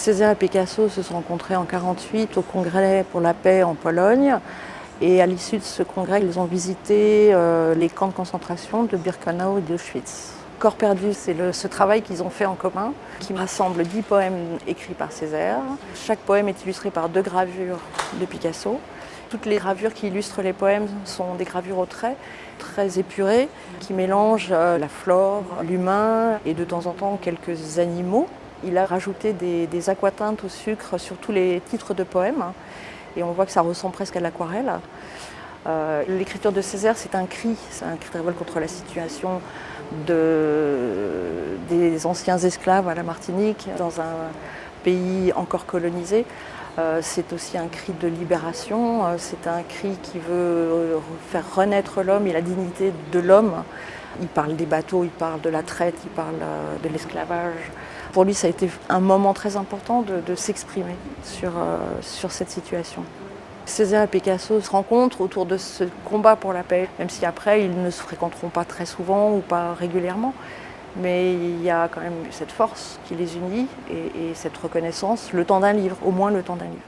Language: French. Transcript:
Césaire et Picasso se sont rencontrés en 1948 au Congrès pour la paix en Pologne. Et à l'issue de ce congrès, ils ont visité les camps de concentration de Birkenau et d'Auschwitz. Corps perdu, c'est ce travail qu'ils ont fait en commun, qui rassemble 10 poèmes écrits par Césaire. Chaque poème est illustré par 2 gravures de Picasso. Toutes les gravures qui illustrent les poèmes sont des gravures au trait, très épurées, qui mélangent la flore, l'humain et de temps en temps quelques animaux. Il a rajouté des aquatintes au sucre sur tous les titres de poèmes. Et on voit que ça ressemble presque à l'aquarelle. L'écriture de Césaire, c'est un cri de révolte contre la situation des anciens esclaves à la Martinique, dans un pays encore colonisé. C'est aussi un cri de libération, c'est un cri qui veut faire renaître l'homme et la dignité de l'homme. Il parle des bateaux, il parle de la traite, il parle de l'esclavage. Pour lui, ça a été un moment très important de s'exprimer sur cette situation. Césaire et Picasso se rencontrent autour de ce combat pour la paix, même si après ils ne se fréquenteront pas très souvent ou pas régulièrement. Mais il y a quand même cette force qui les unit et cette reconnaissance, le temps d'un livre, au moins le temps d'un livre.